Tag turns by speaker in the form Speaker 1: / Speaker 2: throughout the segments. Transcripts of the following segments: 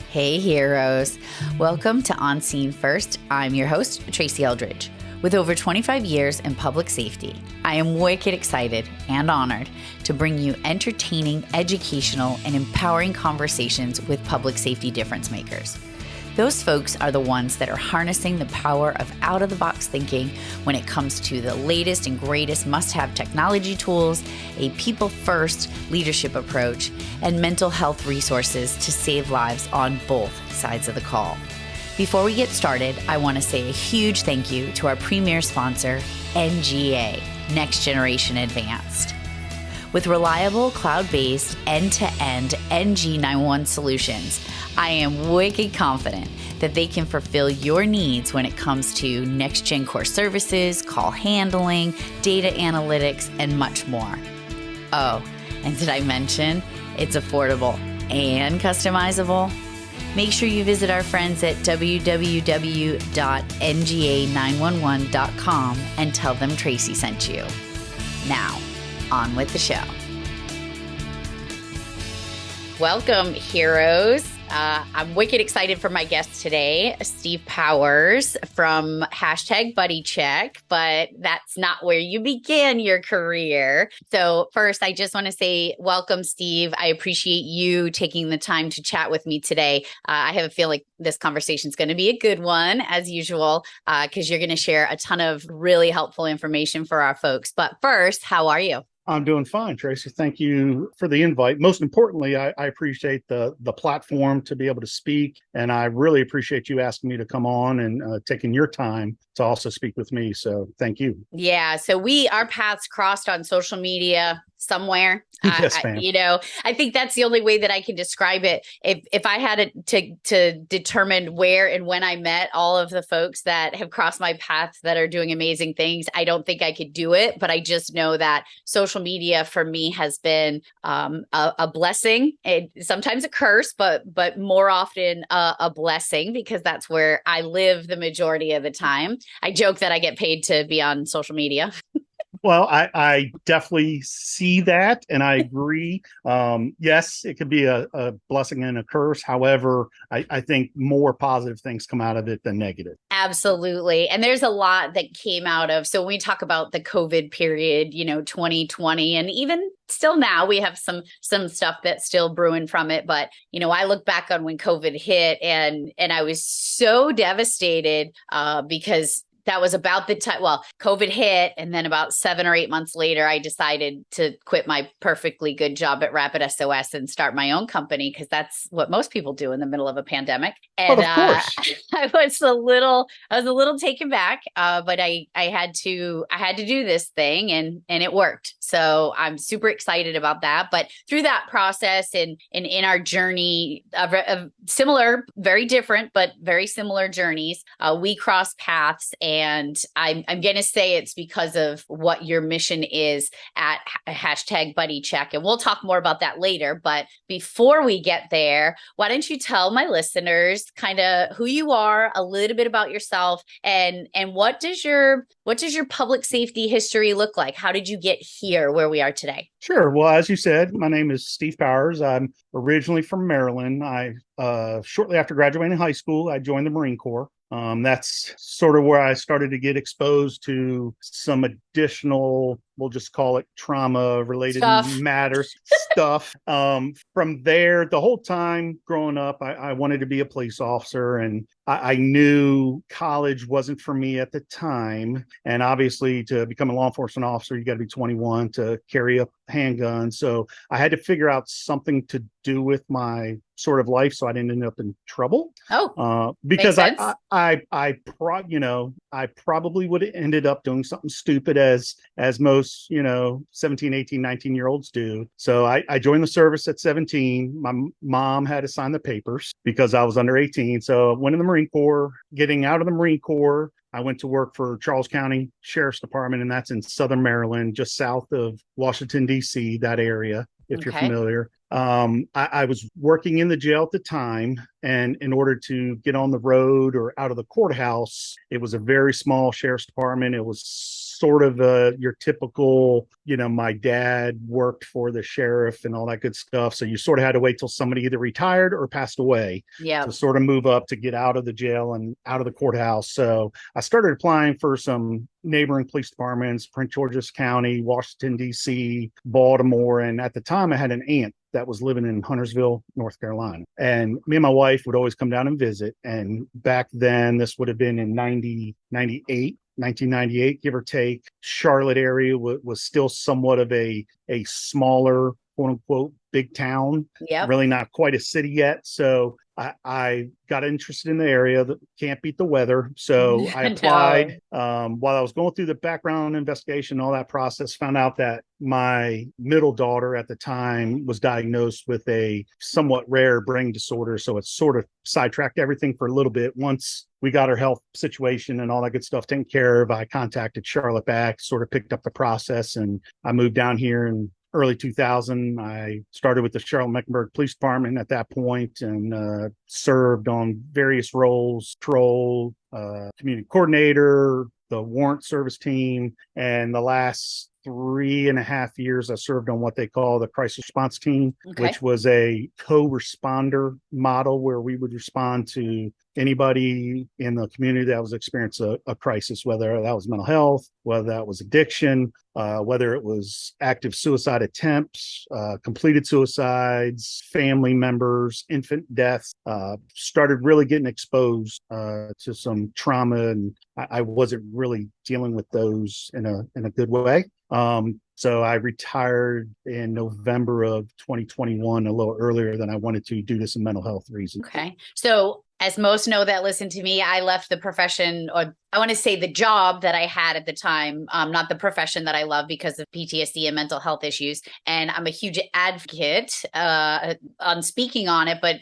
Speaker 1: Hey heroes, welcome to On Scene First. I'm your host, Tracy Eldridge. With over 25 years in public safety, I am wicked excited and honored to bring you entertaining, educational, and empowering conversations with public safety difference makers. Those folks are the ones that are harnessing the power of out-of-the-box thinking when it comes to the latest and greatest must-have technology tools, a people-first leadership approach, and mental health resources to save lives on both sides of the call. Before we get started, I want to say a huge thank you to our premier sponsor, NGA, Next Generation Advanced. With reliable, cloud-based, end-to-end NG911 solutions, I am wicked confident that they can fulfill your needs when it comes to next-gen core services, call handling, data analytics, and much more. Oh, and did I mention it's affordable and customizable? Make sure you visit our friends at www.nga911.com and tell them Tracy sent you. Now, on with the show. Welcome, heroes. I'm wicked excited for my guest today, Steve Powers from #BuddyCheck, but that's not where you began your career. So first, I just want to say welcome, Steve. I appreciate you taking the time to chat with me today. I have a feeling like this conversation is going to be a good one, as usual, because you're going to share a ton of really helpful information for our folks. But first, how are you?
Speaker 2: I'm doing fine, Tracy. Thank you for the invite. Most importantly, I appreciate the platform to be able to speak. And I really appreciate you asking me to come on and taking your time to also speak with me. So thank you.
Speaker 1: Yeah. So our paths crossed on social media somewhere.
Speaker 2: Yes, ma'am.
Speaker 1: I think that's the only way that I can describe it. If I had to determine where and when I met all of the folks that have crossed my path that are doing amazing things, I don't think I could do it. But I just know that social media for me has been a blessing. Sometimes a curse, but more often a blessing, because that's where I live the majority of the time. I joke that I get paid to be on social media.
Speaker 2: Well, I definitely see that, and I agree. Yes, it could be a blessing and a curse. However, I think more positive things come out of it than negative.
Speaker 1: Absolutely. And there's a lot that came out of, so when we talk about the COVID period, 2020, and even still now we have some stuff that's still brewing from it. But, I look back on when COVID hit and I was so devastated because that was about the time, COVID hit. And then about 7 or 8 months later, I decided to quit my perfectly good job at Rapid SOS and start my own company, because that's what most people do in the middle of a pandemic. And
Speaker 2: of course.
Speaker 1: I was a little taken back, but I had to do this thing and it worked. So I'm super excited about that. But through that process and in our journey of similar, very different, but very similar journeys, we crossed paths. And I'm going to say it's because of what your mission is at #BuddyCheck. And we'll talk more about that later. But before we get there, why don't you tell my listeners kind of who you are, a little bit about yourself, and what does your public safety history look like? How did you get here where we are today?
Speaker 2: Sure. Well, as you said, my name is Steve Powers. I'm originally from Maryland. Shortly after graduating high school, I joined the Marine Corps. That's sort of where I started to get exposed to some additional, we'll just call it trauma-related matters, stuff. From there, the whole time growing up, I wanted to be a police officer, and I knew college wasn't for me at the time. And obviously, to become a law enforcement officer, you got to be 21 to carry a handgun. So I had to figure out something to do with my sort of life so I didn't end up in trouble.
Speaker 1: Oh,
Speaker 2: because I I probably would have ended up doing something stupid as most, 17, 18, 19-year-olds do. So I joined the service at 17. My mom had to sign the papers because I was under 18. So I went in the Marine Corps. Getting out of the Marine Corps, I went to work for Charles County Sheriff's Department, and that's in Southern Maryland, just south of Washington, D.C., that area, if you're
Speaker 1: Okay.
Speaker 2: familiar. I was working in the jail at the time, and in order to get on the road or out of the courthouse, it was a very small sheriff's department. It was sort of your typical, my dad worked for the sheriff and all that good stuff. So you sort of had to wait till somebody either retired or passed away
Speaker 1: Yeah.
Speaker 2: to sort of move up to get out of the jail and out of the courthouse. So I started applying for some neighboring police departments, Prince George's County, Washington, D.C., Baltimore. And at the time, I had an aunt that was living in Huntersville, North Carolina. And me and my wife would always come down and visit. And back then, this would have been in 1998, give or take. Charlotte area was still somewhat of a smaller, quote unquote, big town,
Speaker 1: Yep.
Speaker 2: really not quite a city yet. So I got interested in the area. That can't beat the weather. So I applied. While I was going through the background investigation, all that process, found out that my middle daughter at the time was diagnosed with a somewhat rare brain disorder. So it sort of sidetracked everything for a little bit. Once we got her health situation and all that good stuff taken care of, I contacted Charlotte back, sort of picked up the process, and I moved down here in early 2000. I started with the Charlotte-Mecklenburg Police Department at that point, and served on various roles: patrol, community coordinator, the warrant service team, and the last 3.5 years, I served on what they call the crisis response team, which was a co-responder model where we would respond to anybody in the community that was experiencing a crisis, whether that was mental health, whether that was addiction, whether it was active suicide attempts, completed suicides, family members, infant deaths. Started really getting exposed to some trauma, and I wasn't really dealing with those in a good way. So I retired in November of 2021, a little earlier than I wanted to, due to some mental health reasons.
Speaker 1: Okay. So as most know that listen to me, I left the profession, or I want to say the job that I had at the time, not the profession that I love, because of PTSD and mental health issues. And I'm a huge advocate on speaking on it. But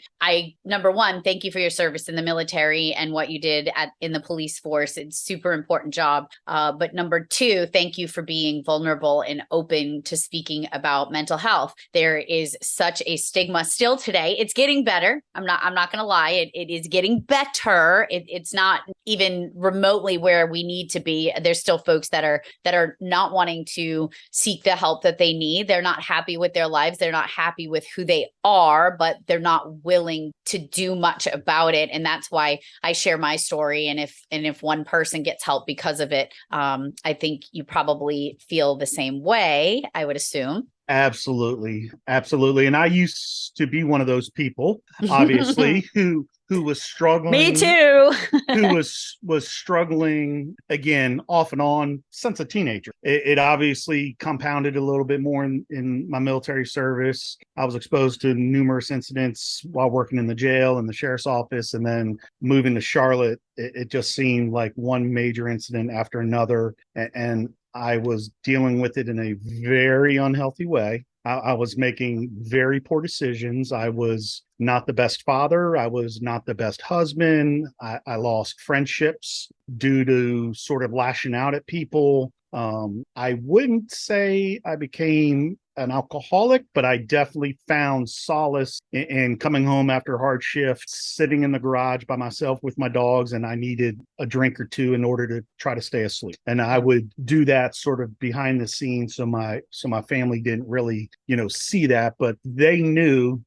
Speaker 1: number one, thank you for your service in the military and what you did in the police force. It's a super important job. But number two, thank you for being vulnerable and open to speaking about mental health. There is such a stigma still today. It's getting better. I'm not going to lie. It is getting better. It's not even remotely where we need to be. There's still folks that are not wanting to seek the help that they need. They're not happy with their lives. They're not happy with who they are, but they're not willing to do much about it. And that's why I share my story. And if one person gets help because of it, I think you probably feel the same way, I would assume.
Speaker 2: Absolutely. Absolutely. And I used to be one of those people, obviously, who was struggling.
Speaker 1: Me too.
Speaker 2: Who was struggling, again, off and on since a teenager. It obviously compounded a little bit more in my military service. I was exposed to numerous incidents while working in the jail and the sheriff's office, and then moving to Charlotte, it just seemed like one major incident after another. And I was dealing with it in a very unhealthy way. I was making very poor decisions. I was not the best father. I was not the best husband. I lost friendships due to sort of lashing out at people. I wouldn't say I became an alcoholic, but I definitely found solace in coming home after a hard shift, sitting in the garage by myself with my dogs, and I needed a drink or two in order to try to stay asleep. And I would do that sort of behind the scenes, so my family didn't really, see that, but they knew.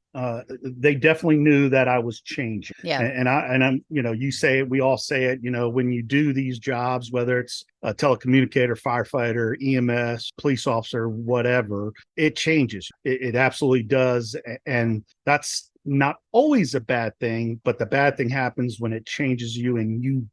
Speaker 2: They definitely knew that I was changing.
Speaker 1: Yeah.
Speaker 2: And I'm, you say it, we all say it, when you do these jobs, whether it's a telecommunicator, firefighter, EMS, police officer, whatever, it changes. It absolutely does. And that's not always a bad thing, but the bad thing happens when it changes you and you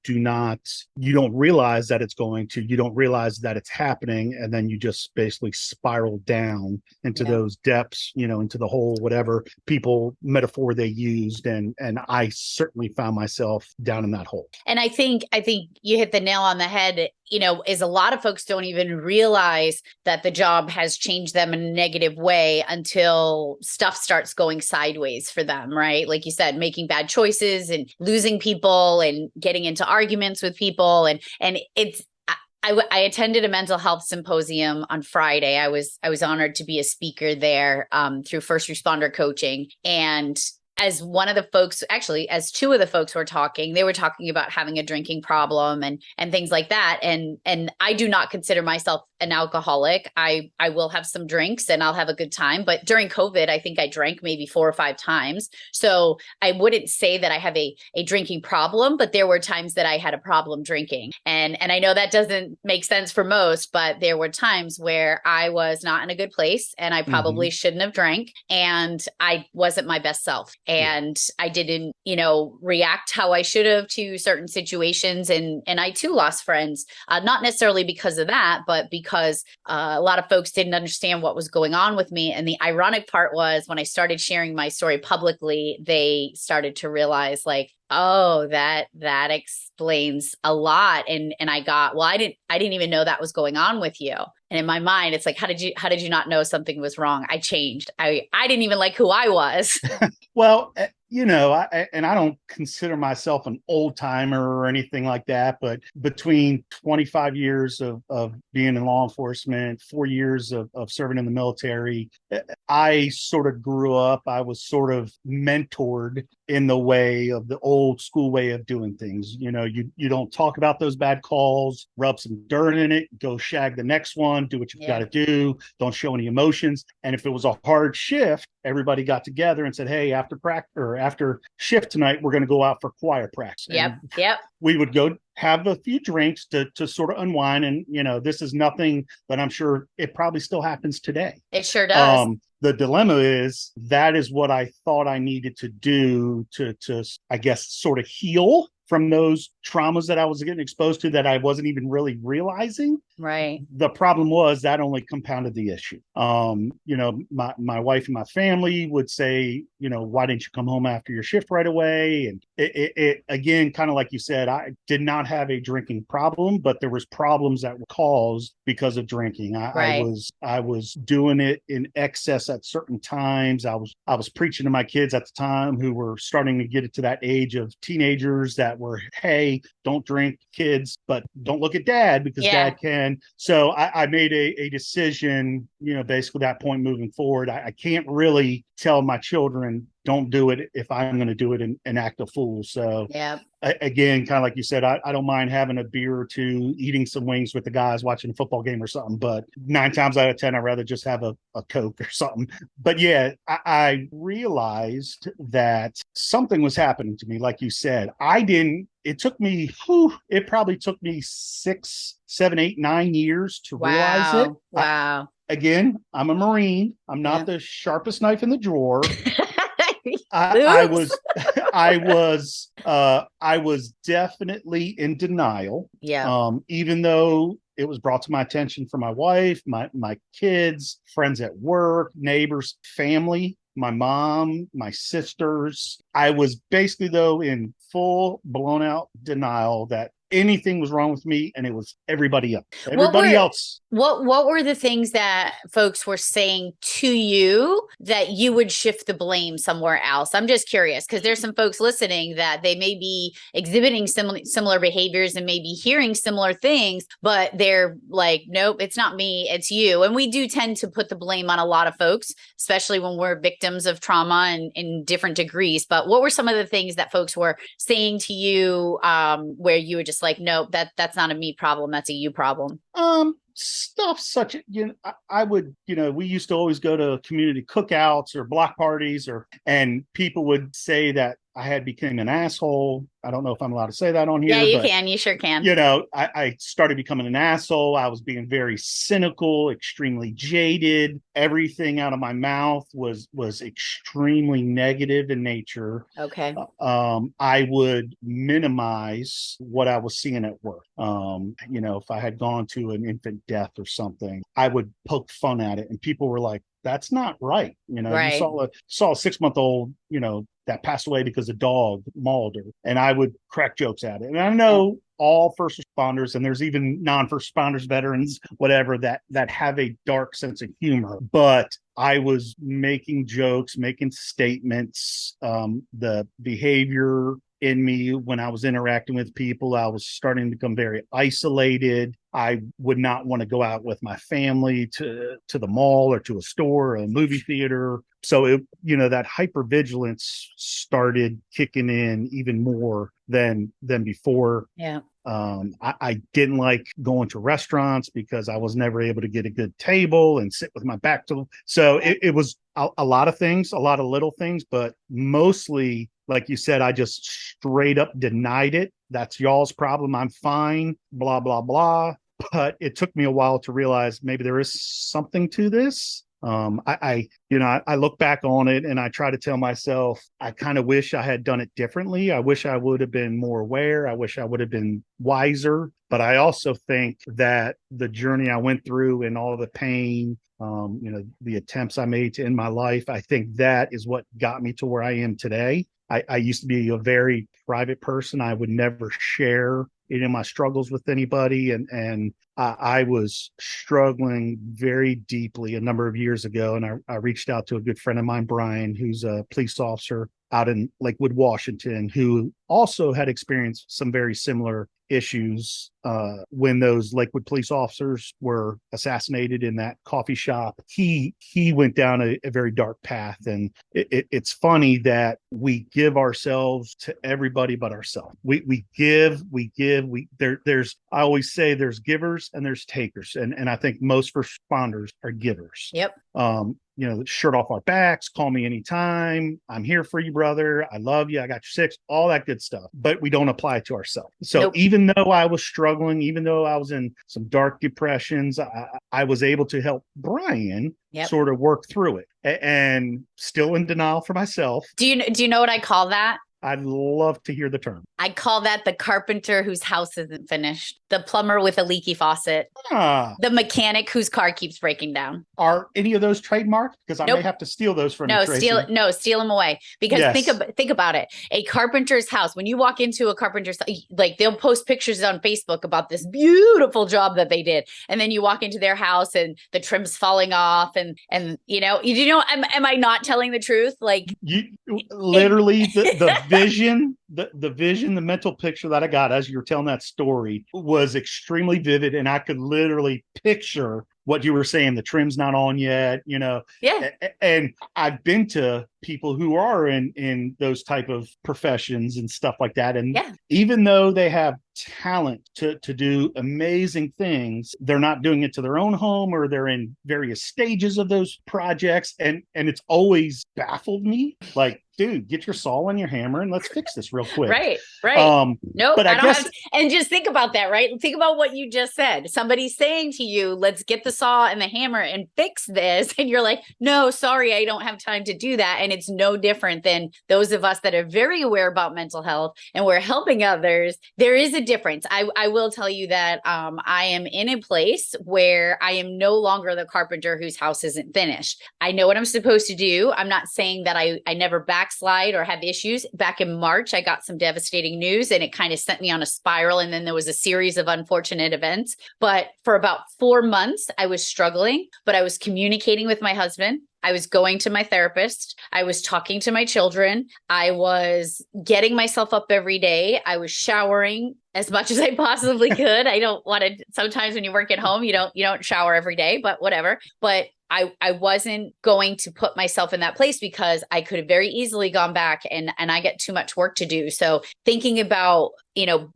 Speaker 2: don't realize that it's going to, you don't realize that it's happening. And then you just basically spiral down into those depths, into the hole, whatever people metaphor they used. And I certainly found myself down in that hole.
Speaker 1: And I think you hit the nail on the head, is a lot of folks don't even realize that the job has changed them in a negative way until stuff starts going sideways for them, right? Like you said, making bad choices and losing people and getting into arguments with people. And it's, I attended a mental health symposium on Friday. I was honored to be a speaker there through first responder coaching. And as one of the folks, actually, as two of the folks were talking, they were talking about having a drinking problem and things like that. And I do not consider myself an alcoholic. I will have some drinks and I'll have a good time. But during COVID, I think I drank maybe 4 or 5 times. So I wouldn't say that I have a drinking problem, but there were times that I had a problem drinking. And I know that doesn't make sense for most, but there were times where I was not in a good place and I probably shouldn't have drank and I wasn't my best self. And I didn't, react how I should have to certain situations. And I too lost friends, not necessarily because of that, but because a lot of folks didn't understand what was going on with me. And the ironic part was when I started sharing my story publicly, they started to realize like, oh, that explains a lot. And I got, well, I didn't even know that was going on with you. And in my mind, it's like, how did you not know something was wrong? I changed. I didn't even like who I was.
Speaker 2: Well, I don't consider myself an old timer or anything like that, but between 25 years of being in law enforcement, 4 years of serving in the military, I sort of grew up. I was sort of mentored in the way of the old school way of doing things. You don't talk about those bad calls, rub some dirt in it, go shag the next one, do what you've got to do. Don't show any emotions. And if it was a hard shift, everybody got together and said, hey, after practice or after shift tonight, we're going to go out for choir practice.
Speaker 1: Yep.
Speaker 2: We would go have a few drinks to sort of unwind. And, this is nothing that I'm sure it probably still happens today.
Speaker 1: It sure does.
Speaker 2: The dilemma is that is what I thought I needed to do to I guess, sort of heal from those traumas that I was getting exposed to that I wasn't even really realizing.
Speaker 1: Right.
Speaker 2: The problem was that only compounded the issue. My wife and my family would say, why didn't you come home after your shift right away? And it again, kind of like you said, I did not have a drinking problem, but there was problems that were caused because of drinking. I was doing it in excess at certain times. I was preaching to my kids at the time who were starting to get it to that age of teenagers that were, hey, don't drink, kids, but don't look at dad because dad can. So I made a decision, basically that point moving forward. I can't really tell my children, don't do it if I'm going to do it and act a fool. So again, kind of like you said, I don't mind having a beer or two, eating some wings with the guys, watching a football game or something. But 9 times out of 10, I'd rather just have a Coke or something. But I realized that something was happening to me. Like you said, it took me, it probably took me 6, 7, 8, 9 years to realize it.
Speaker 1: Wow.
Speaker 2: Again, I'm a Marine. I'm not the sharpest knife in the drawer. I was definitely in denial.
Speaker 1: Yeah.
Speaker 2: Even though it was brought to my attention from my wife, my kids, friends at work, neighbors, family, my mom, my sisters. I was basically, though, in full blown out denial that anything was wrong with me and it was everybody else.
Speaker 1: What were the things that folks were saying to you that you would shift the blame somewhere else? I'm just curious because there's some folks listening that they may be exhibiting similar behaviors and maybe hearing similar things, but they're like, nope, it's not me, it's you. And we do tend to put the blame on a lot of folks, especially when we're victims of trauma and in different degrees. But what were some of the things that folks were saying to you where you were just like, nope, that's not a me problem, that's a you problem?
Speaker 2: Stuff such, I would, we used to always go to community cookouts or block parties and people would say that I had become an asshole. I don't know if I'm allowed to say that on
Speaker 1: Yeah,
Speaker 2: here,
Speaker 1: you
Speaker 2: but
Speaker 1: can. You sure can.
Speaker 2: I started becoming an asshole. I was being very cynical, extremely jaded. Everything out of my mouth was extremely negative in nature.
Speaker 1: Okay.
Speaker 2: I would minimize what I was seeing at work. If I had gone to an infant death or something, I would poke fun at it, and people were like, "That's not right." You
Speaker 1: Right.
Speaker 2: saw a 6 month old, that passed away because a dog mauled her, and I would crack jokes at it. And I know all first responders, and there's even non-first responders, veterans, whatever, that have a dark sense of humor, but I was making jokes, making statements. The behavior in me when I was interacting with people, I was starting to become very isolated. I would not want to go out with my family to the mall or to a store or a movie theater. So that hypervigilance started kicking in even more than before.
Speaker 1: Yeah.
Speaker 2: I didn't like going to restaurants because I was never able to get a good table and sit with my back to them. So it was a lot of things, a lot of little things, but mostly, like you said, I just straight up denied it. That's y'all's problem. I'm fine, blah, blah, blah. But it took me a while to realize maybe there is something to this. I look back on it and I try to tell myself, I kind of wish I had done it differently. I wish I would have been more aware. I wish I would have been wiser. But I also think that the journey I went through and all the pain, the attempts I made to end my life, I think that is what got me to where I am today. I used to be a very private person. I would never share any of my struggles with anybody. And I was struggling very deeply a number of years ago. And I reached out to a good friend of mine, Brian, who's a police officer out in Lakewood, Washington, who also had experienced some very similar issues when those Lakewood police officers were assassinated in that coffee shop. He went down a very dark path, and it's funny that we give ourselves to everybody but ourselves. We give. There's I always say there's givers and there's takers, and I think most first responders are givers.
Speaker 1: Yep.
Speaker 2: Shirt off our backs, call me anytime. I'm here for you, brother. I love you. I got your six, all that good stuff. But we don't apply it to ourselves. So
Speaker 1: Nope.
Speaker 2: Even though I was struggling, even though I was in some dark depressions, I was able to help Brian sort of work through it, and still in denial for myself.
Speaker 1: Do you know what I call that?
Speaker 2: I'd love to hear the term.
Speaker 1: I call that the carpenter whose house isn't finished, the plumber with a leaky faucet, the mechanic whose car keeps breaking down.
Speaker 2: Are any of those trademarked? Because I may have to steal those from you, Tracy.
Speaker 1: Steal them away. Because think about it. A carpenter's house, when you walk into a carpenter's, like they'll post pictures on Facebook about this beautiful job that they did. And then you walk into their house and the trim's falling off and am I not telling the truth? Like
Speaker 2: you literally the vision, the mental picture that I got as you were telling that story was extremely vivid, and I could literally picture what you were saying. The trim's not on yet,
Speaker 1: Yeah.
Speaker 2: And I've been to people who are in those type of professions and stuff like that. And even though they have talent to do amazing things, they're not doing it to their own home, or they're in various stages of those projects. And it's always baffled me. Like, dude, get your saw and your hammer and let's fix this real quick.
Speaker 1: Right.
Speaker 2: Nope. But I guess,
Speaker 1: and just think about that, right? Think about what you just said. Somebody's saying to you, let's get the saw and the hammer and fix this. And you're like, no, sorry, I don't have time to do that. And it's no different than those of us that are very aware about mental health and we're helping others. There is a difference. I will tell you that I am in a place where I am no longer the carpenter whose house isn't finished. I know what I'm supposed to do. I'm not saying that I never backslide or have issues. Back in March, I got some devastating news and it kind of sent me on a spiral. And then there was a series of unfortunate events. But for about 4 months, I was struggling, but I was communicating with my husband. I was going to my therapist. I was talking to my children. I was getting myself up every day. I was showering as much as I possibly could. I don't want to, sometimes when you work at home, you don't shower every day, but whatever. But I wasn't going to put myself in that place because I could have very easily gone back and I get too much work to do. So thinking about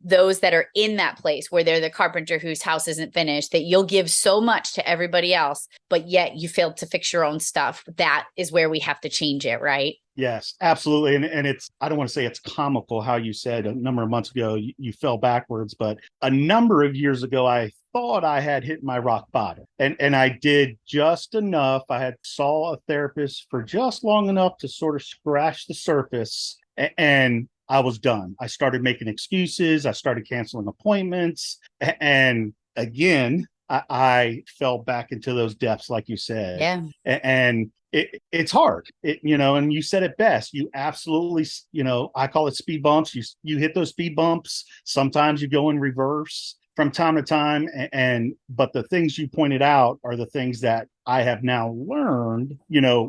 Speaker 1: those that are in that place where they're the carpenter whose house isn't finished, that you'll give so much to everybody else, but yet you failed to fix your own stuff. That is where we have to change it, right?
Speaker 2: Yes, absolutely. And it's, I don't want to say it's comical how you said a number of months ago you fell backwards, but a number of years ago, I thought I had hit my rock bottom. And I did just enough. I had saw a therapist for just long enough to sort of scratch the surface, and I was done. I started making excuses. I started canceling appointments. And again, I fell back into those depths, like you said.
Speaker 1: Yeah.
Speaker 2: And it's hard, and you said it best. You absolutely, I call it speed bumps. You hit those speed bumps. Sometimes you go in reverse from time to time. But the things you pointed out are the things that I have now learned,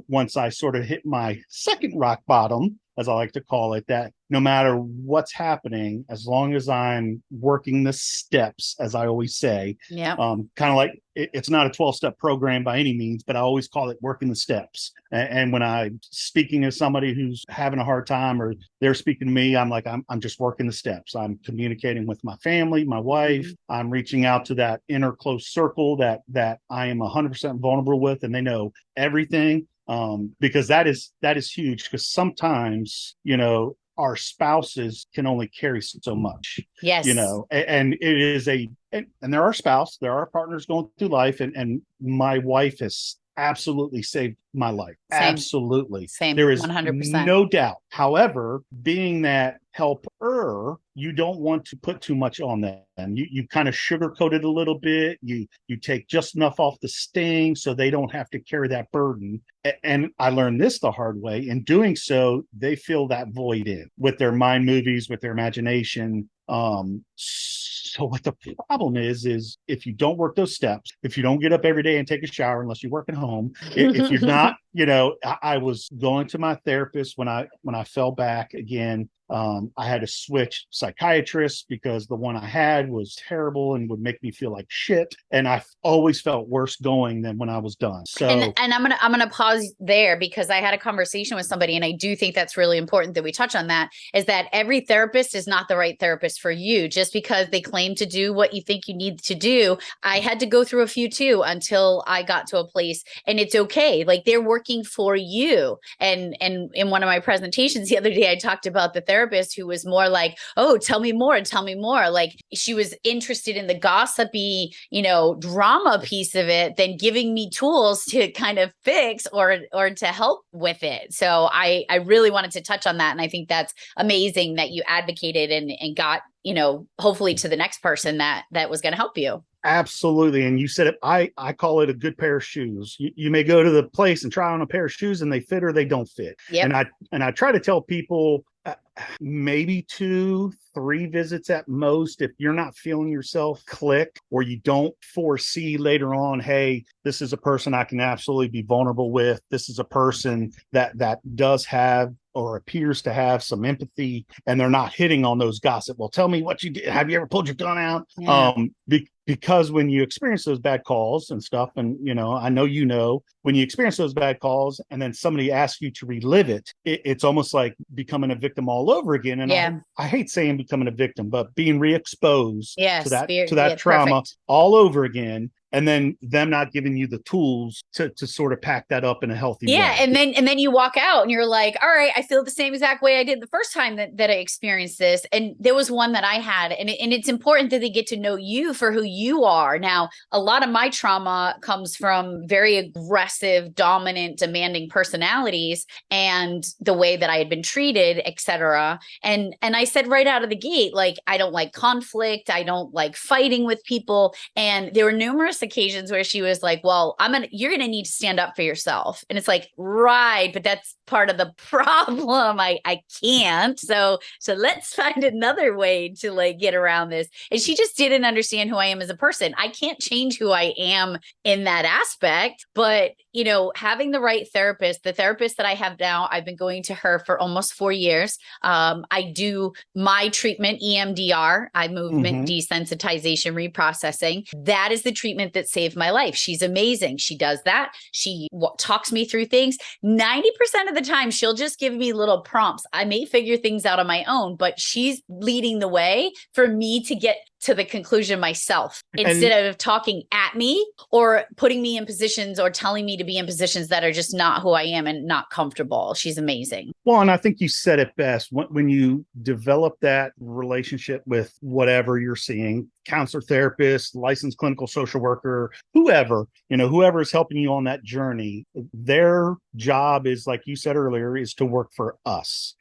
Speaker 2: once I sort of hit my second rock bottom, as I like to call it, that no matter what's happening, as long as I'm working the steps, as I always say, kind of like it's not a 12-step program by any means, but I always call it working the steps. And when I'm speaking to somebody who's having a hard time or they're speaking to me, I'm like, I'm just working the steps. I'm communicating with my family, my wife. Mm-hmm. I'm reaching out to that inner close circle that I am 100% vulnerable with, and they know everything. Because that is huge, because sometimes, our spouses can only carry so much.
Speaker 1: Yes.
Speaker 2: And it is and there are partners going through life, and my wife has absolutely saved my life. Same. Absolutely.
Speaker 1: Same.
Speaker 2: There is
Speaker 1: 100%.
Speaker 2: No doubt. However, being that helper, you don't want to put too much on them. You kind of sugarcoat it a little bit. You take just enough off the sting so they don't have to carry that burden. And I learned this the hard way. In doing so, they fill that void in with their mind movies, with their imagination. So what the problem is if you don't work those steps, if you don't get up every day and take a shower, unless you work at home, if you're not, I was going to my therapist when I fell back again. I had to switch psychiatrists because the one I had was terrible and would make me feel like shit. And I always felt worse going than when I was done. So,
Speaker 1: and I'm gonna pause there, because I had a conversation with somebody, and I do think that's really important that we touch on that, is that every therapist is not the right therapist for you. Just because they claim to do what you think you need to do, I had to go through a few too until I got to a place, and it's okay. Like, they're working for you. And in one of my presentations the other day, I talked about the therapist who was more like, oh, tell me more. Like, she was interested in the gossipy, drama piece of it than giving me tools to kind of fix or to help with it. So I really wanted to touch on that. And I think that's amazing that you advocated and got, hopefully to the next person that was going to help you.
Speaker 2: Absolutely. And you said it, I call it a good pair of shoes. You may go to the place and try on a pair of shoes and they fit or they don't fit.
Speaker 1: Yep.
Speaker 2: And I try to tell people maybe 2-3 visits at most. If you're not feeling yourself click, or you don't foresee later on, hey, this is a person I can absolutely be vulnerable with. This is a person that does have or appears to have some empathy, and they're not hitting on those gossip. Well, tell me what you did. Have you ever pulled your gun out?
Speaker 1: Yeah.
Speaker 2: Because when you experience those bad calls and stuff, and I know when you experience those bad calls and then somebody asks you to relive it's almost like becoming a victim all over again. And I hate saying becoming a victim, but being re-exposed to that trauma
Speaker 1: perfect.
Speaker 2: all over again. And then them not giving you the tools to sort of pack that up in a healthy way.
Speaker 1: Yeah. And then you walk out and you're like, all right, I feel the same exact way I did the first time that I experienced this. And there was one that I had, and it's important that they get to know you for who you are. Now, a lot of my trauma comes from very aggressive, dominant, demanding personalities and the way that I had been treated, et cetera. And I said right out of the gate, like, I don't like conflict. I don't like fighting with people. And there were numerous occasions where she was like, well, you're going to need to stand up for yourself. And it's like, right, but that's part of the problem. I can't. So let's find another way to like get around this. And she just didn't understand who I am as a person. I can't change who I am in that aspect, but having the right therapist, the therapist that I have now, I've been going to her for almost 4 years. I do my treatment, EMDR, eye movement desensitization reprocessing. That is the treatment moment that saved my life. She's amazing. She does that. She talks me through things. 90% of the time, she'll just give me little prompts. I may figure things out on my own, but she's leading the way for me to get to the conclusion myself instead of talking at me or putting me in positions or telling me to be in positions that are just not who I am and not comfortable. She's amazing.
Speaker 2: Well, and I think you said it best when you develop that relationship with whatever you're seeing, counselor, therapist, licensed clinical social worker, whoever is helping you on that journey, their job is, like you said earlier, is to work for us.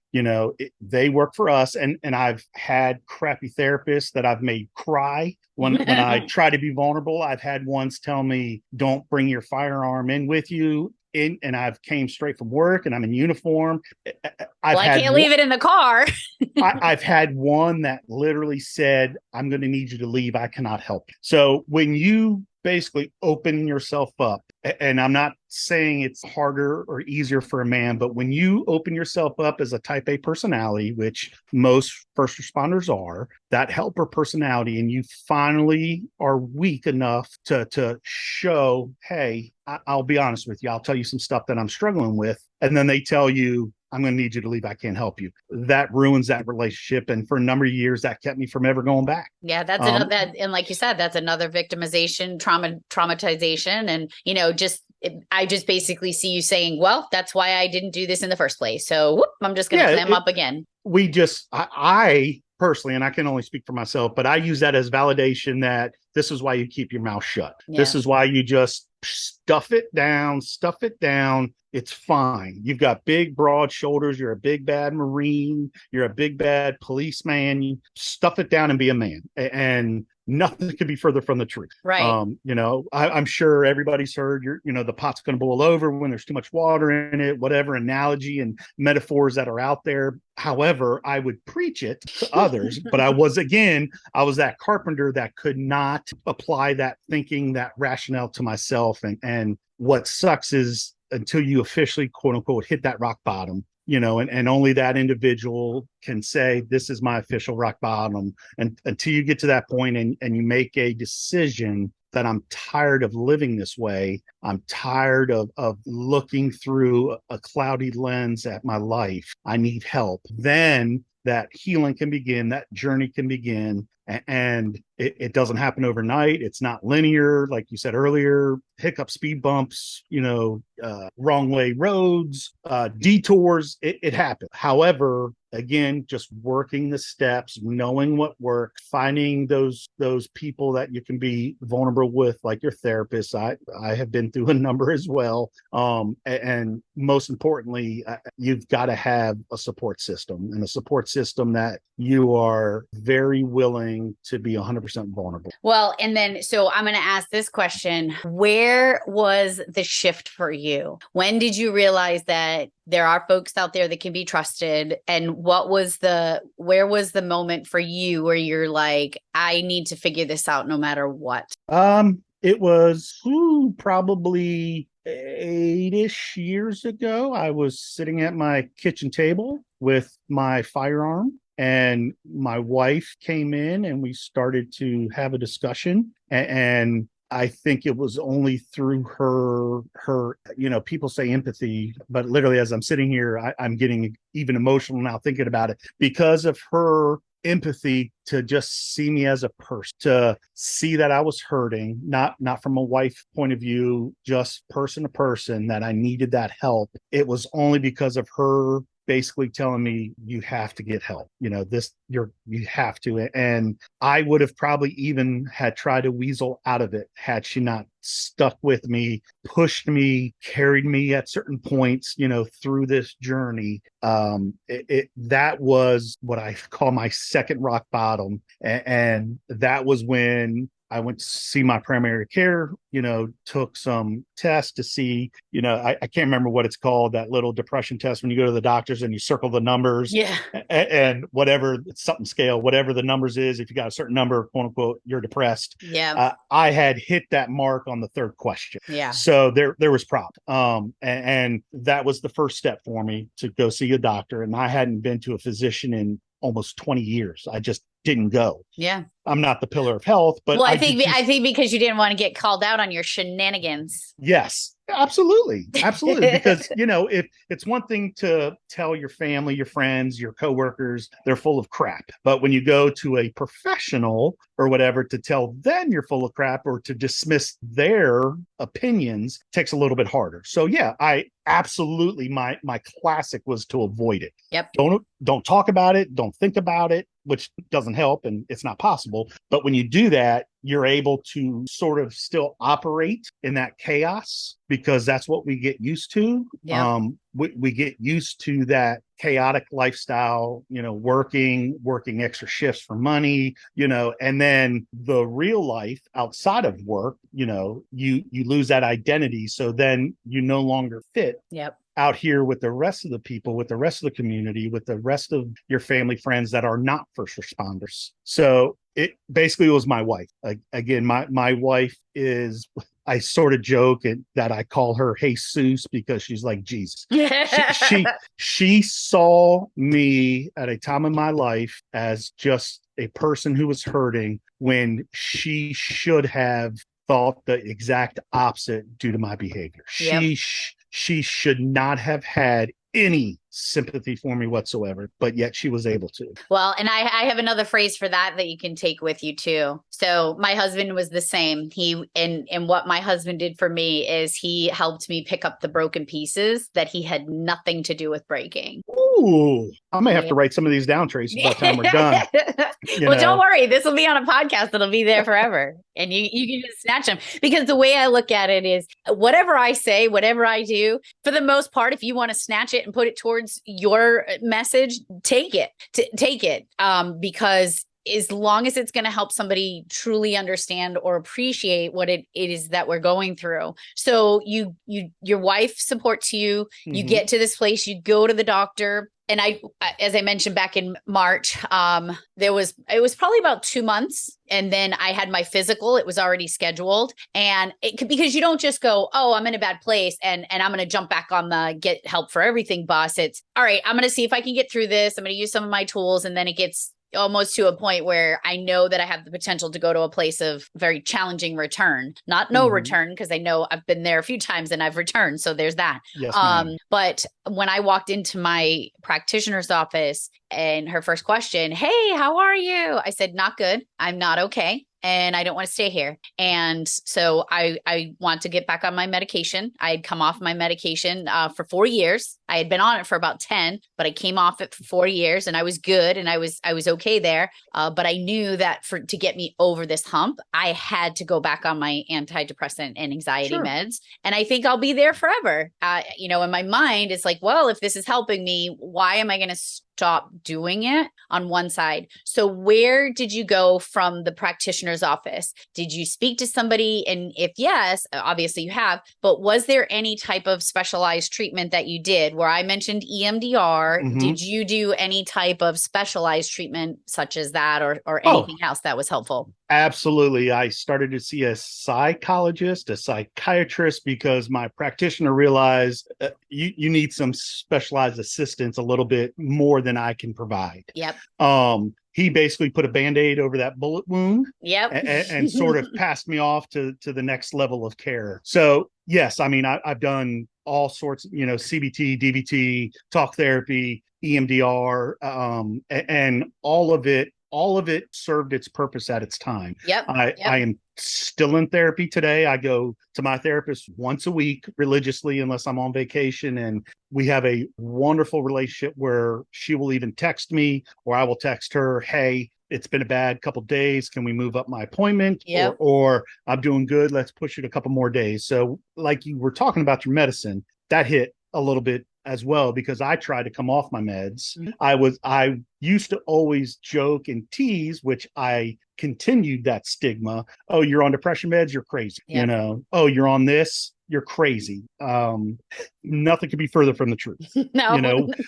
Speaker 2: They work for us. And I've had crappy therapists that I've made cry when I try to be vulnerable. I've had ones tell me, don't bring your firearm in with you. And I've came straight from work and I'm in uniform.
Speaker 1: I can't leave it in the car.
Speaker 2: I've had one that literally said, I'm going to need you to leave. I cannot help you. So when you basically open yourself up, and I'm not saying it's harder or easier for a man, but when you open yourself up as a type A personality, which most first responders are, that helper personality, and you finally are weak enough to show, hey, I'll be honest with you, I'll tell you some stuff that I'm struggling with. And then they tell you, I'm going to need you to leave. I can't help you. That ruins that relationship. And for a number of years, that kept me from ever going back.
Speaker 1: Yeah, that's another, and like you said, that's another victimization, traumatization. And, I just basically see you saying, well, that's why I didn't do this in the first place. So I'm just going to clam up again.
Speaker 2: I personally, and I can only speak for myself, but I use that as validation that this is why you keep your mouth shut. Yeah. This is why you just stuff it down. It's fine. You've got big, broad shoulders. You're a big, bad Marine. You're a big, bad policeman. You stuff it down and be a man. And nothing could be further from the truth.
Speaker 1: Right.
Speaker 2: I'm sure everybody's heard the pot's going to boil over when there's too much water in it, whatever analogy and metaphors that are out there. However, I would preach it to others, but I was that carpenter that could not apply that thinking, that rationale to myself. And what sucks is until you officially, quote unquote, hit that rock bottom, and only that individual can say, this is my official rock bottom. And until you get to that point and you make a decision that I'm tired of living this way, I'm tired of looking through a cloudy lens at my life, I need help, then that healing can begin, that journey can begin. And it doesn't happen overnight. It's not linear. Like you said earlier, hiccup, speed bumps, wrong way roads, detours, it happens. However, again, just working the steps, knowing what works, finding those people that you can be vulnerable with, like your therapist. I have been through a number as well. And most importantly, you've got to have a support system, and a support system that you are very willing to be 100% vulnerable.
Speaker 1: Well, and then, so I'm going to ask this question. Where was the shift for you? When did you realize that there are folks out there that can be trusted? And where was the moment for you where you're like, I need to figure this out no matter what?
Speaker 2: It was probably 8-ish years ago. I was sitting at my kitchen table with my firearm, and my wife came in and we started to have a discussion. And I think it was only through her, people say empathy, but literally as I'm sitting here, I'm getting even emotional now thinking about it, because of her empathy to just see me as a person, to see that I was hurting, not from a wife point of view, just person to person, that I needed that help. It was only because of her basically telling me, you have to get help. You have to. And I would have probably even had tried to weasel out of it had she not stuck with me, pushed me, carried me at certain points, through this journey. That was what I call my second rock bottom. And that was when I went to see my primary care, took some tests to see, I can't remember what it's called, that little depression test when you go to the doctors and you circle the numbers.
Speaker 1: Yeah.
Speaker 2: And whatever, it's something scale, whatever the numbers is, if you got a certain number, quote unquote, you're depressed.
Speaker 1: Yeah.
Speaker 2: I had hit that mark on the third question.
Speaker 1: Yeah.
Speaker 2: So there was problem. And that was the first step for me to go see a doctor. And I hadn't been to a physician in almost 20 years. I just didn't go.
Speaker 1: Yeah.
Speaker 2: I'm not the pillar of health, but
Speaker 1: well, I think because you didn't want to get called out on your shenanigans.
Speaker 2: yes, absolutely. Absolutely. Because, if it's one thing to tell your family, your friends, your coworkers, they're full of crap. But when you go to a professional or whatever to tell them you're full of crap or to dismiss their opinions takes a little bit harder. So yeah, I absolutely, my classic was to avoid it.
Speaker 1: Yep.
Speaker 2: Don't talk about it. Don't think about it, which doesn't help and it's not possible. But when you do that, you're able to sort of still operate in that chaos because that's what we get used to.
Speaker 1: Yep.
Speaker 2: We get used to that chaotic lifestyle, working extra shifts for money, and then the real life outside of work, you lose that identity. So then you no longer fit.
Speaker 1: Yep.
Speaker 2: Out here with the rest of the people, with the rest of the community, with the rest of your family, friends that are not first responders. So it basically was my wife. Again, my wife is, I sort of joke that I call her Jesus because she's like Jesus. She saw me at a time in my life as just a person who was hurting when she should have thought the exact opposite due to my behavior. Yep. She should not have had any sympathy for me whatsoever, but yet she was able to.
Speaker 1: Well, and I have another phrase for that you can take with you too. So my husband was the same. And what my husband did for me is he helped me pick up the broken pieces that he had nothing to do with breaking.
Speaker 2: Ooh, I may have to write some of these down, Tracy, by the time we're done.
Speaker 1: Don't worry. This will be on a podcast. It'll be there forever. And you can just snatch them. Because the way I look at it is whatever I say, whatever I do, for the most part, if you want to snatch it and put it towards your message, take it. Because as long as it's going to help somebody truly understand or appreciate what it is that we're going through. So your wife supports you, you get to this place, you go to the doctor. And as I mentioned back in March, it was probably about 2 months. And then I had my physical, it was already scheduled. And because you don't just go, oh, I'm in a bad place and I'm going to jump back on the get help for everything bus. It's all right. I'm going to see if I can get through this. I'm going to use some of my tools. And then it gets almost to a point where I know that I have the potential to go to a place of very challenging return, not no return, because I know I've been there a few times and I've returned. So there's that.
Speaker 2: Yes,
Speaker 1: but when I walked into my practitioner's office and her first question, hey, how are you? I said, not good. I'm not okay. And I don't want to stay here. And so I want to get back on my medication. I had come off my medication for 4 years. I had been on it for about 10, but I came off it for 4 years and I was good and I was okay there. But I knew that to get me over this hump, I had to go back on my antidepressant and anxiety meds. And I think I'll be there forever. In my mind, it's like, well, if this is helping me, why am I going to stop doing it on one side? So where did you go from the practitioner's office? Did you speak to somebody? And if yes, obviously you have, but was there any type of specialized treatment that you did? Where I mentioned EMDR, did you do any type of specialized treatment such as that or anything else that was helpful?
Speaker 2: Absolutely. I started to see a psychologist, a psychiatrist, because my practitioner realized you need some specialized assistance a little bit more than I can provide.
Speaker 1: Yep.
Speaker 2: He basically put a Band-Aid over that bullet wound.
Speaker 1: Yep.
Speaker 2: and sort of passed me off to the next level of care. So yes, I mean, I've done all sorts, CBT, DBT, talk therapy, EMDR, and all of it served its purpose at its time.
Speaker 1: Yep.
Speaker 2: I am still in therapy today. I go to my therapist once a week religiously, unless I'm on vacation. And we have a wonderful relationship where she will even text me or I will text her, hey, it's been a bad couple of days. Can we move up my appointment?
Speaker 1: Yep.
Speaker 2: Or I'm doing good. Let's push it a couple more days. So like you were talking about your medicine, that hit a little bit as well, because I tried to come off my meds. I used to always joke and tease, which I continued that stigma. Oh, you're on depression meds, you're crazy. Oh, you're on this, you're crazy. Nothing could be further from the truth.
Speaker 1: No,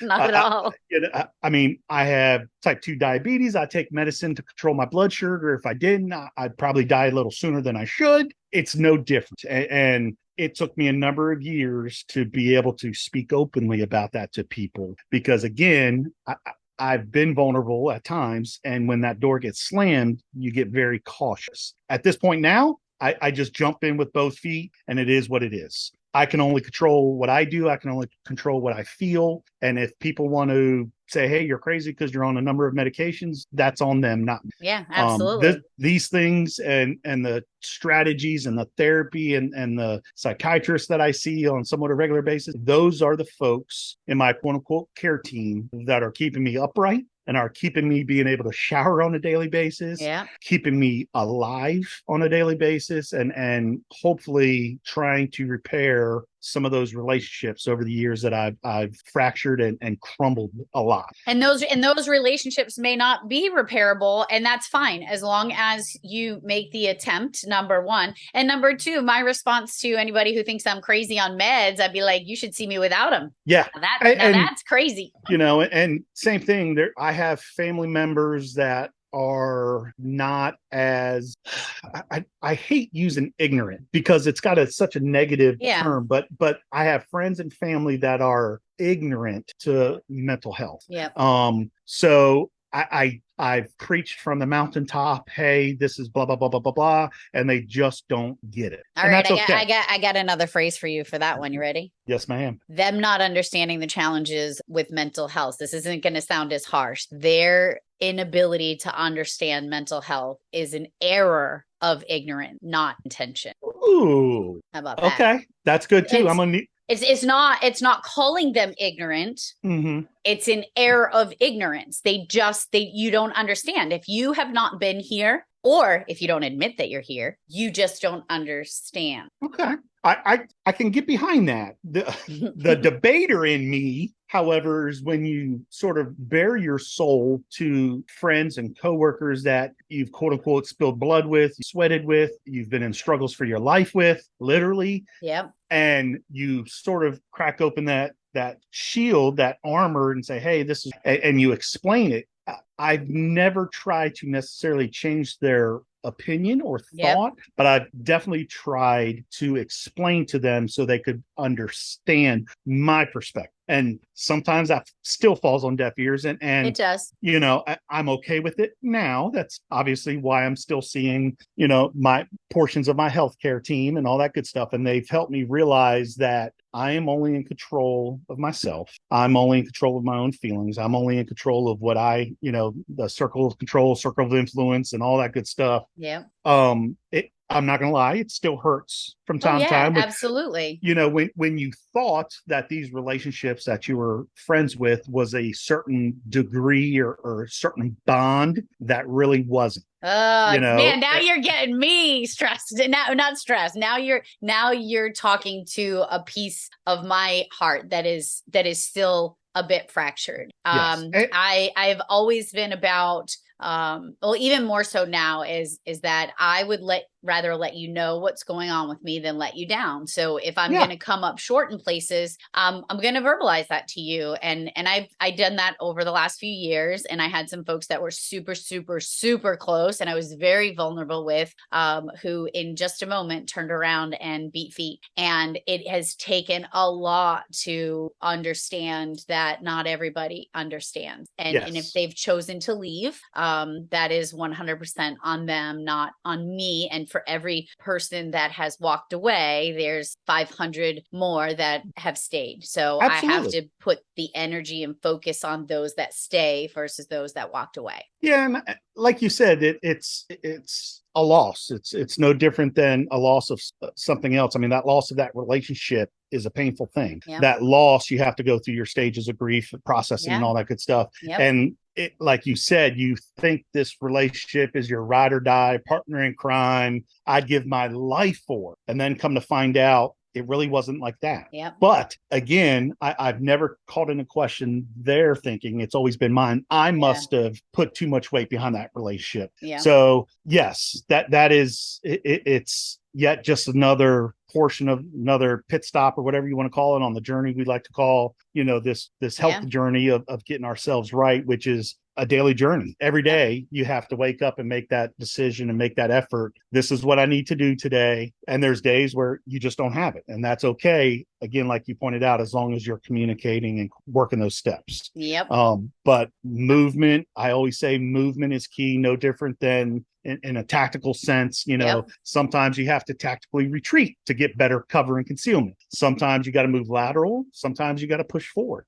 Speaker 1: not at all.
Speaker 2: I mean, I have type 2 diabetes. I take medicine to control my blood sugar. If I didn't, I'd probably die a little sooner than I should. It's no different. And it took me a number of years to be able to speak openly about that to people, because again, I've been vulnerable at times. And when that door gets slammed, you get very cautious. At this point now, I just jump in with both feet, and it is what it is. I can only control what I do. I can only control what I feel. And if people want to say, hey, you're crazy because you're on a number of medications, that's on them, not me.
Speaker 1: Yeah, absolutely.
Speaker 2: These things and the strategies and the therapy and the psychiatrists that I see on somewhat a regular basis, those are the folks in my quote unquote care team that are keeping me upright and are keeping me being able to shower on a daily basis, keeping me alive on a daily basis, and hopefully trying to repair some of those relationships over the years that I've fractured and crumbled a lot.
Speaker 1: And those relationships may not be repairable, and that's fine as long as you make the attempt, number one. And number two, my response to anybody who thinks I'm crazy on meds, I'd be like, you should see me without them.
Speaker 2: Yeah.
Speaker 1: That's crazy.
Speaker 2: And same thing there. I have family members that are not as I hate using ignorant because it's got such a negative term, but I have friends and family that are ignorant to mental health. So I've preached from the mountaintop, hey, this is blah blah blah blah blah blah, and they just don't get it.
Speaker 1: All right, I got another phrase for you for that one. You ready?
Speaker 2: Yes, ma'am.
Speaker 1: Them not understanding the challenges with mental health. This isn't going to sound as harsh. Their inability to understand mental health is an error of ignorance, not intention.
Speaker 2: Ooh.
Speaker 1: How about that?
Speaker 2: Okay, that's good too.
Speaker 1: It's not calling them ignorant.
Speaker 2: Mm-hmm.
Speaker 1: It's an error of ignorance. You don't understand. If you have not been here, or if you don't admit that you're here, you just don't understand.
Speaker 2: Okay. I can get behind that. The debater in me, however, is when you sort of bare your soul to friends and coworkers that you've quote unquote spilled blood with, sweated with, you've been in struggles for your life with, literally.
Speaker 1: Yep.
Speaker 2: And you sort of crack open that shield, that armor, and say, hey, this is, and you explain it. I've never tried to necessarily change their opinion or thought, but I've definitely tried to explain to them so they could understand my perspective. And sometimes that still falls on deaf ears, and
Speaker 1: it does.
Speaker 2: I'm okay with it now. That's obviously why I'm still seeing, my portions of my healthcare team and all that good stuff. And they've helped me realize that I am only in control of myself. I'm only in control of my own feelings. I'm only in control of what the circle of control, circle of influence, and all that good stuff.
Speaker 1: Yeah.
Speaker 2: I'm not going to lie, it still hurts from time to time.
Speaker 1: Absolutely.
Speaker 2: When you thought that these relationships that you were friends with was a certain degree or a certain bond, that really wasn't.
Speaker 1: Man, now you're getting me stressed. Not stressed. Now you're talking to a piece of my heart that is still a bit fractured.
Speaker 2: Yes.
Speaker 1: I've always been about even more so now is that I would rather let you know what's going on with me than let you down. So if I'm going to come up short in places, I'm going to verbalize that to you. And I've done that over the last few years. And I had some folks that were super, super, super close, and I was very vulnerable with, who in just a moment turned around and beat feet. And it has taken a lot to understand that not everybody understands. And if they've chosen to leave, that is 100% on them, not on me. And for every person that has walked away, there's 500 more that have stayed. So absolutely. I have to put the energy and focus on those that stay versus those that walked away.
Speaker 2: Yeah, and like you said, it's a loss. It's no different than a loss of something else. I mean, that loss of that relationship is a painful thing. Yeah. That loss, you have to go through your stages of grief, processing, and all that good stuff. Yep. And like you said, you think this relationship is your ride or die partner in crime. I'd give my life for, and then come to find out it really wasn't like that.
Speaker 1: Yep.
Speaker 2: But again, I've never called into question their thinking. It's always been mine. I must have put too much weight behind that relationship.
Speaker 1: Yeah.
Speaker 2: So yes, that is it's yet just another portion of another pit stop, or whatever you want to call it, on the journey we like to call, this health journey of getting ourselves right, which is a daily journey. Every day you have to wake up and make that decision and make that effort. This is what I need to do today. And there's days where you just don't have it. And that's okay. Again, like you pointed out, as long as you're communicating and working those steps.
Speaker 1: Yep.
Speaker 2: But movement, I always say movement is key, no different than in a tactical sense. Sometimes you have to tactically retreat to get better cover and concealment. Sometimes you got to move lateral. Sometimes you got to push forward.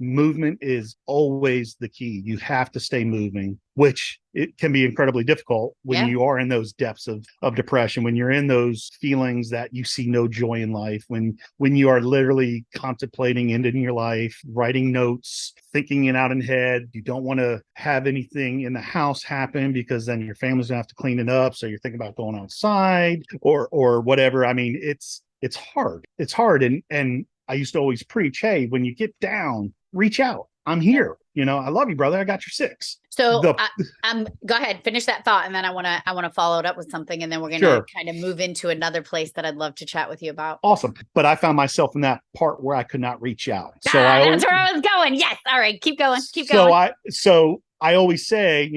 Speaker 2: Movement is always the key. You have to stay moving, which it can be incredibly difficult when you are in those depths of depression, when you're in those feelings that you see no joy in life, when you are literally contemplating ending your life, writing notes, thinking it out in head. You don't want to have anything in the house happen because then your family's gonna have to clean it up. So you're thinking about going outside or whatever. I mean, it's hard. It's hard. And I used to always preach, hey, when you get down, reach out. I'm here. I love you, brother. I got your six.
Speaker 1: So go ahead, finish that thought. And then I want to follow it up with something. And then we're going to kind of move into another place that I'd love to chat with you about.
Speaker 2: Awesome. But I found myself in that part where I could not reach out. So
Speaker 1: that's where I was going. Yes. All right. Keep going.
Speaker 2: So I always say,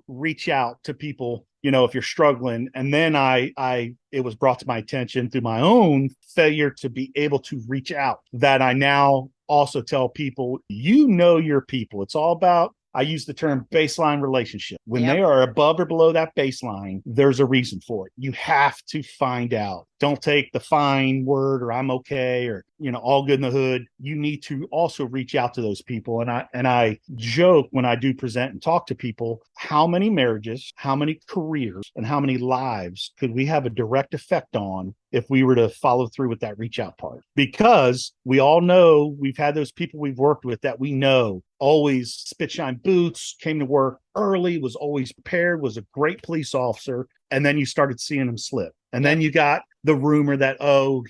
Speaker 2: reach out to people, if you're struggling. And then it was brought to my attention through my own failure to be able to reach out that I now also tell people, your people. It's all about, I use the term baseline relationship. When they are above or below that baseline, there's a reason for it. You have to find out. Don't take the fine word or I'm okay or, all good in the hood. You need to also reach out to those people. And I joke when I do present and talk to people, how many marriages, how many careers, and how many lives could we have a direct effect on if we were to follow through with that reach out part? Because we all know we've had those people we've worked with that we know always spit shine boots, came to work early, was always prepared, was a great police officer. And then you started seeing him slip. And then you got the rumor that,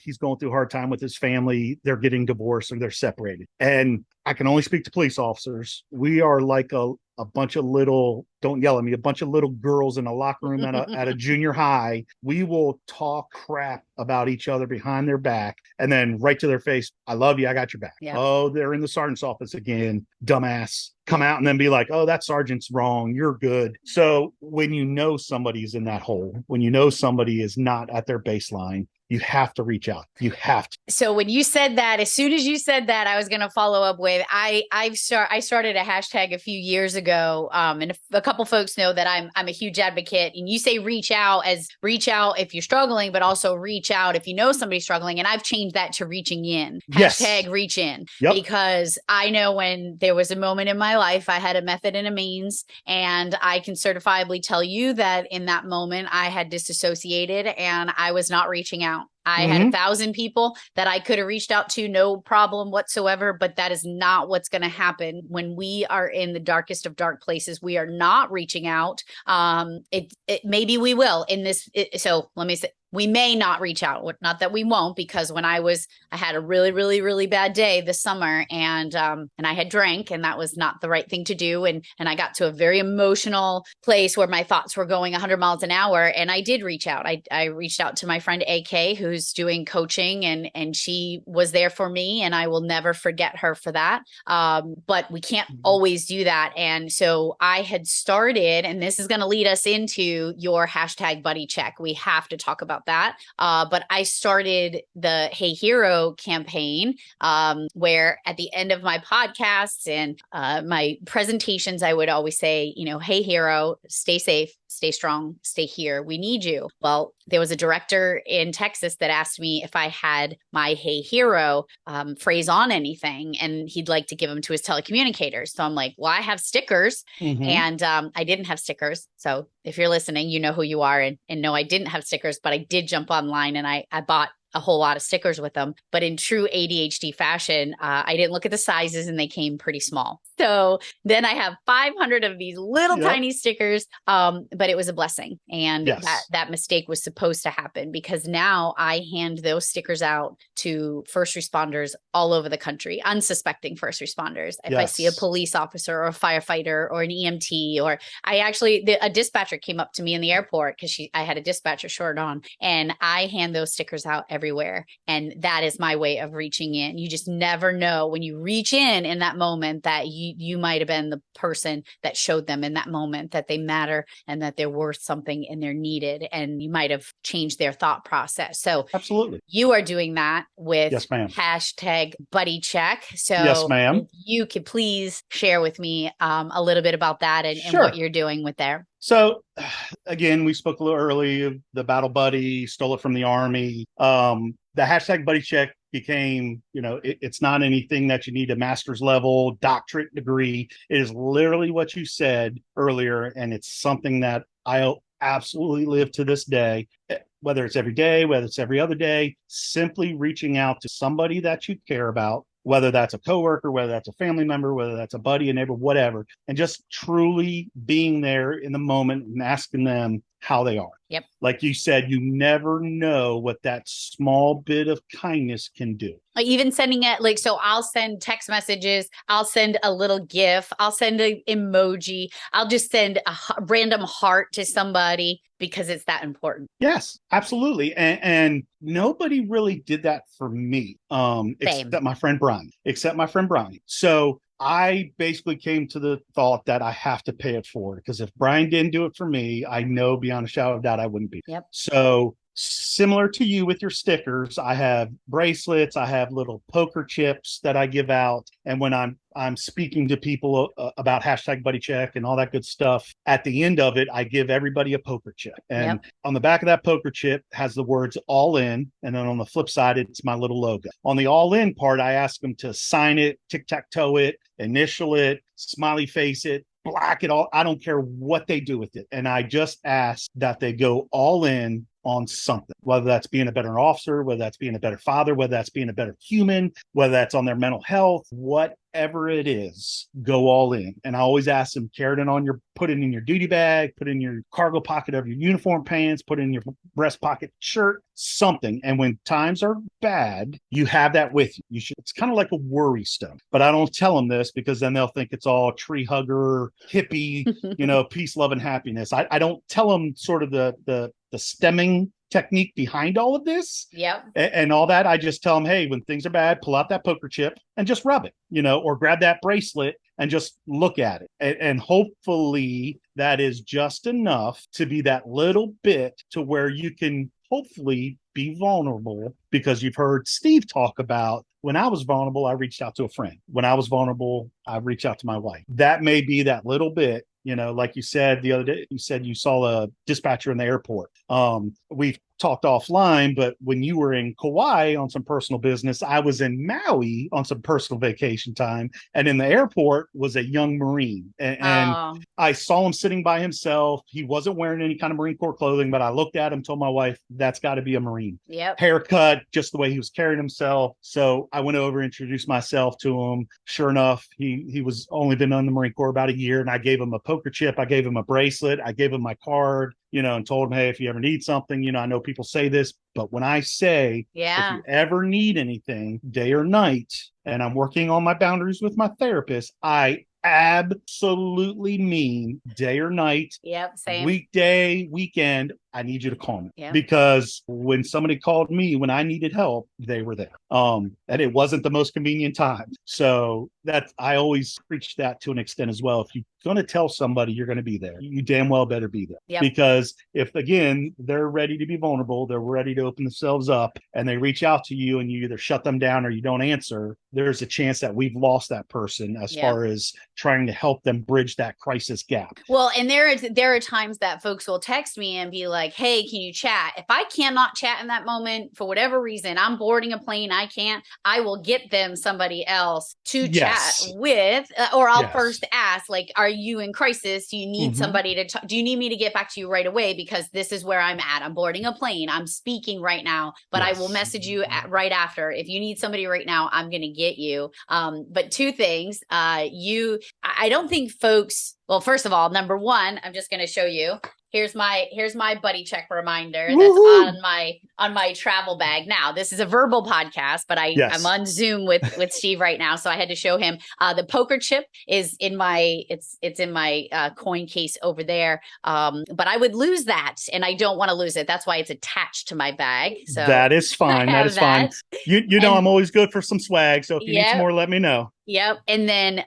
Speaker 2: he's going through a hard time with his family. They're getting divorced or they're separated. And I can only speak to police officers. We are like a bunch of little, don't yell at me, a bunch of little girls in a locker room at a junior high. We will talk crap about each other behind their back and then right to their face, I love you, I got your back. Yeah. Oh, they're in the sergeant's office again, dumbass. Come out and then be like, oh, that sergeant's wrong, you're good. So when somebody's in that hole, when somebody is not at their baseline, you have to reach out. You have to.
Speaker 1: So when you said that, as soon as you said that, I was going to follow up with, I started a hashtag a few years ago. And a couple folks know that I'm a huge advocate, and you say reach out if you're struggling, but also reach out if you know somebody's struggling. And I've changed that to reaching in. Hashtag reach in. Yep. Because I know when there was a moment in my life, I had a method and a means, and I can certifiably tell you that in that moment I had disassociated and I was not reaching out. I had 1,000 people that I could have reached out to, no problem whatsoever, but that is not what's going to happen when we are in the darkest of dark places. We are not reaching out. Maybe we will in this. So let me say, we may not reach out, not that we won't, because when I had a really, really, really bad day this summer, and I had drank, and that was not the right thing to do. And I got to a very emotional place where my thoughts were going 100 miles an hour. And I did reach out. I reached out to my friend AK, who's doing coaching, and she was there for me, and I will never forget her for that. But we can't always do that. And so I had started, and this is going to lead us into your hashtag buddy check. We have to talk about that. But I started the Hey Hero campaign, where at the end of my podcasts and my presentations, I would always say, hey hero, stay safe, stay strong, stay here. We need you. Well, there was a director in Texas that asked me if I had my Hey Hero phrase on anything, and he'd like to give them to his telecommunicators. So I'm like, well, I have stickers, and I didn't have stickers. So if you're listening, you know who you are, and no, I didn't have stickers, but I did jump online and I bought a whole lot of stickers with them. But in true ADHD fashion, I didn't look at the sizes and they came pretty small. So then I have 500 of these little tiny stickers. But it was a blessing. And that mistake was supposed to happen, because now I hand those stickers out to first responders all over the country, unsuspecting first responders. If I see a police officer or a firefighter or an EMT, or a dispatcher came up to me in the airport because I had a dispatcher shirt on, and I hand those stickers out everywhere. And that is my way of reaching in. You just never know when you reach in that moment that you might have been the person that showed them in that moment that they matter and that they're worth something and they're needed, and you might have changed their thought process. So
Speaker 2: Absolutely.
Speaker 1: you are doing that with
Speaker 2: Yes, ma'am.
Speaker 1: hashtag buddy check. So
Speaker 2: Yes, ma'am.
Speaker 1: if you could please share with me a little bit about that and
Speaker 2: Sure.
Speaker 1: what you're doing with there.
Speaker 2: So again, we spoke a little early of the battle buddy, stole it from the Army. The hashtag buddy check became, it's not anything that you need a master's level doctorate degree. It is literally what you said earlier. And it's something that I absolutely live to this day, whether it's every day, whether it's every other day, simply reaching out to somebody that you care about, whether that's a coworker, whether that's a family member, whether that's a buddy, a neighbor, whatever, and just truly being there in the moment and asking them how they are.
Speaker 1: Yep.
Speaker 2: Like you said, you never know what that small bit of kindness can do.
Speaker 1: Like even sending it, so I'll send text messages, I'll send a little GIF, I'll send an emoji, I'll just send a random heart to somebody because it's that important.
Speaker 2: Yes, absolutely. And nobody really did that for me, except my friend Brian. So I basically came to the thought that I have to pay it forward, because if Brian didn't do it for me, I know beyond a shadow of doubt I wouldn't be.
Speaker 1: Yep.
Speaker 2: So similar to you with your stickers, I have bracelets, I have little poker chips that I give out. And when I'm speaking to people about hashtag buddy check and all that good stuff, at the end of it, I give everybody a poker chip. And on the back of that poker chip has the words all in. And then on the flip side, it's my little logo. On the all in part, I ask them to sign it, tic-tac-toe it, initial it, smiley face it, black it all. I don't care what they do with it. And I just ask that they go all in on something, whether that's being a better officer, whether that's being a better father, whether that's being a better human, whether that's on their mental health, whatever it is, go all in. And I always ask them, carry it put it in your duty bag, put it in your cargo pocket of your uniform pants, put it in your breast pocket shirt, something. And when times are bad, you have that with you. It's kind of like a worry stone, but I don't tell them this because then they'll think it's all tree hugger, hippie, peace, love, and happiness. I don't tell them sort of the stemming technique behind all of this and all that. I just tell them, hey, when things are bad, pull out that poker chip and just rub it, or grab that bracelet and just look at it. And hopefully that is just enough to be that little bit to where you can hopefully be vulnerable, because you've heard Steve talk about, when I was vulnerable, I reached out to a friend. When I was vulnerable, I reached out to my wife. That may be that little bit. Like you said the other day, you said you saw a dispatcher in the airport. We've talked offline, but when you were in Kauai on some personal business, I was in Maui on some personal vacation time, and in the airport was a young Marine, and I saw him sitting by himself. He wasn't wearing any kind of Marine Corps clothing, but I looked at him, told my wife, that's got to be a Marine. Haircut, just the way he was carrying himself. So I went over, introduced myself to him. Sure enough, he was only been on the Marine Corps about a year, and I gave him a poker chip, I gave him a bracelet, I gave him my card, and told him, hey, if you ever need something, I know people say this, but when I say, if you ever need anything, day or night, and I'm working on my boundaries with my therapist, I absolutely mean day or night,
Speaker 1: same.
Speaker 2: Weekday, weekend, I need you to call me.
Speaker 1: Yep.
Speaker 2: Because when somebody called me when I needed help, they were there. And it wasn't the most convenient time. So that I always preach that to an extent as well. If you're going to tell somebody you're going to be there, you damn well better be there.
Speaker 1: Yep.
Speaker 2: Because if, again, they're ready to be vulnerable, they're ready to open themselves up, and they reach out to you and you either shut them down or you don't answer, there's a chance that we've lost that person as far as trying to help them bridge that crisis gap.
Speaker 1: Well, and there are times that folks will text me and be like, hey, can you chat? If I cannot chat in that moment for whatever reason, I'm boarding a plane, I will get them somebody else to chat with, or I'll first ask, like, are you in crisis? Do you need somebody to talk? Do you need me to get back to you right away? Because this is where I'm at. I'm boarding a plane. I'm speaking right now, but I will message you right after. If you need somebody right now, I'm going to get you. But two things, I don't think folks, well, first of all, number one, I'm just going to show you. Here's my buddy check reminder that's on my travel bag. Now, this is a verbal podcast, but I'm on Zoom with Steve right now, so I had to show him. The poker chip is in my in my coin case over there. But I would lose that, and I don't want to lose it. That's why it's attached to my bag. So
Speaker 2: that is fine. That is fine. You know, I'm always good for some swag. So if you need some more, let me know.
Speaker 1: Yep. And then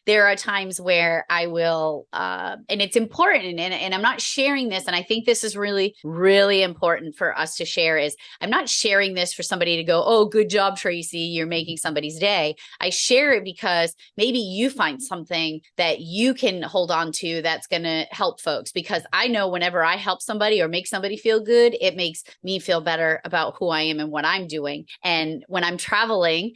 Speaker 1: there are times where I will, and it's important, and I'm not sharing this, and I think this is really, really important for us to share, is I'm not sharing this for somebody to go, oh, good job, Tracy, you're making somebody's day. I share it because maybe you find something that you can hold on to that's going to help folks, because I know whenever I help somebody or make somebody feel good, it makes me feel better about who I am and what I'm doing. And when I'm traveling,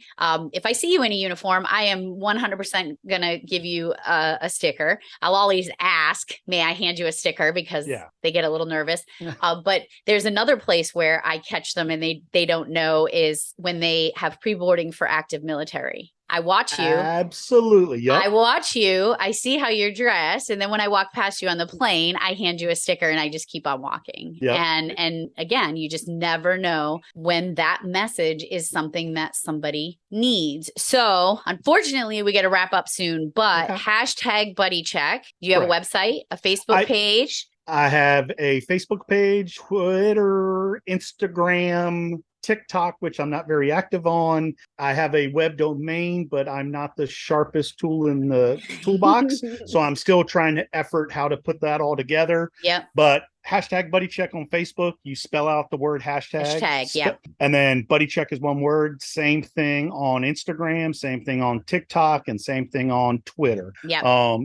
Speaker 1: if I see you in a uniform, I am 100% going to give you a sticker. I'll always ask, may I hand you a sticker, because they get a little nervous. But there's another place where I catch them and they don't know, is when they have pre-boarding for active military. I watch you.
Speaker 2: Absolutely. Yep.
Speaker 1: I watch you. I see how you're dressed. And then when I walk past you on the plane, I hand you a sticker and I just keep on walking.
Speaker 2: Yep.
Speaker 1: And again, you just never know when that message is something that somebody needs. So unfortunately, we got to wrap up soon, but hashtag buddy check. Do you have a website, a Facebook page?
Speaker 2: I have a Facebook page, Twitter, Instagram, TikTok, which I'm not very active on. I have a web domain, but I'm not the sharpest tool in the toolbox. So I'm still trying to effort how to put that all together.
Speaker 1: Yep.
Speaker 2: But hashtag buddy check on Facebook, you spell out the word hashtag.
Speaker 1: Yep.
Speaker 2: And then buddy check is one word. Same thing on Instagram, same thing on TikTok, and same thing on Twitter.
Speaker 1: Yep.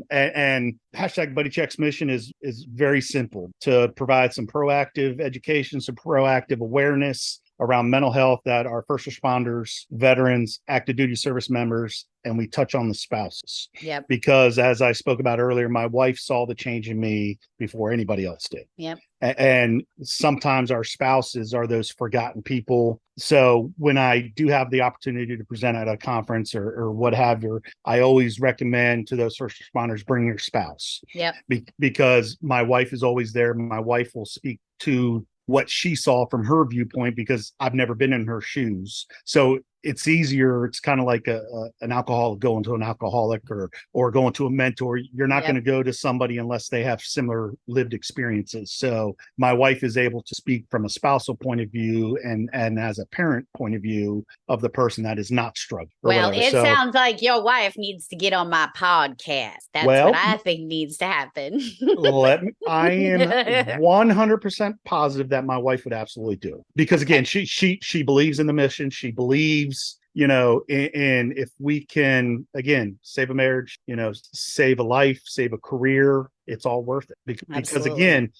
Speaker 2: And hashtag buddy check's mission is very simple: to provide some proactive education, some proactive awareness around mental health that our first responders, veterans, active duty service members, and we touch on the spouses.
Speaker 1: Yep.
Speaker 2: Because as I spoke about earlier, my wife saw the change in me before anybody else did.
Speaker 1: Yep.
Speaker 2: And sometimes our spouses are those forgotten people. So when I do have the opportunity to present at a conference or what have you, I always recommend to those first responders, bring your spouse.
Speaker 1: Yep.
Speaker 2: Because my wife is always there. My wife will speak to what she saw from her viewpoint, because I've never been in her shoes. So it's easier. It's kind of like an alcoholic going to an alcoholic or going to a mentor. You're not going to go to somebody unless they have similar lived experiences. So my wife is able to speak from a spousal point of view and as a parent point of view of the person that is not struggling.
Speaker 1: Well, it sounds like your wife needs to get on my podcast. That's what I think needs to happen.
Speaker 2: I am 100% positive that my wife would absolutely do it. Because again, she believes in the mission. She believes, and if we can, again, save a marriage, save a life, save a career, it's all worth it. Because again,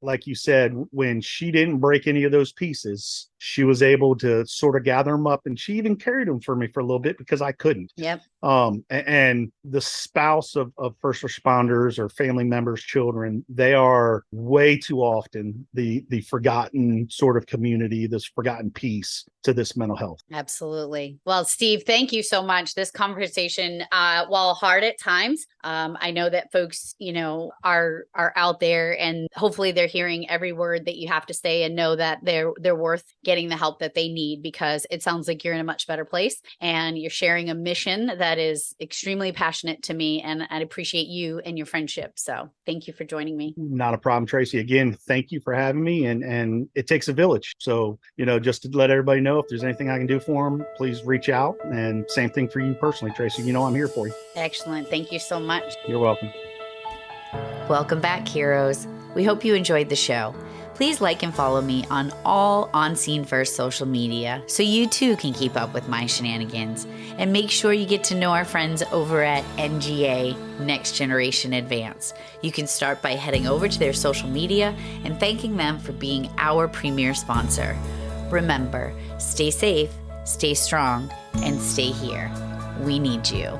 Speaker 2: like you said, when she didn't break any of those pieces, she was able to sort of gather them up, and she even carried them for me for a little bit because I couldn't.
Speaker 1: Yep.
Speaker 2: And the spouse of first responders or family members, children, they are way too often the forgotten sort of community, this forgotten piece to this mental health.
Speaker 1: Absolutely. Well, Steve, thank you so much. This conversation, while hard at times, I know that folks, are out there, and hopefully they're hearing every word that you have to say and know that they're worth getting the help that they need, because it sounds like you're in a much better place and you're sharing a mission that is extremely passionate to me, and I appreciate you and your friendship. So thank you for joining me.
Speaker 2: Not a problem, Tracy. Again, thank you for having me, and it takes a village. So, just to let everybody know, if there's anything I can do for them, please reach out. And same thing for you personally, Tracy. I'm here for you.
Speaker 1: Excellent. Thank you so much.
Speaker 2: You're welcome.
Speaker 1: Welcome back, heroes. We hope you enjoyed the show. Please like and follow me on all On Scene First social media so you too can keep up with my shenanigans. And make sure you get to know our friends over at NGA, Next Generation Advance. You can start by heading over to their social media and thanking them for being our premier sponsor. Remember, stay safe, stay strong, and stay here. We need you.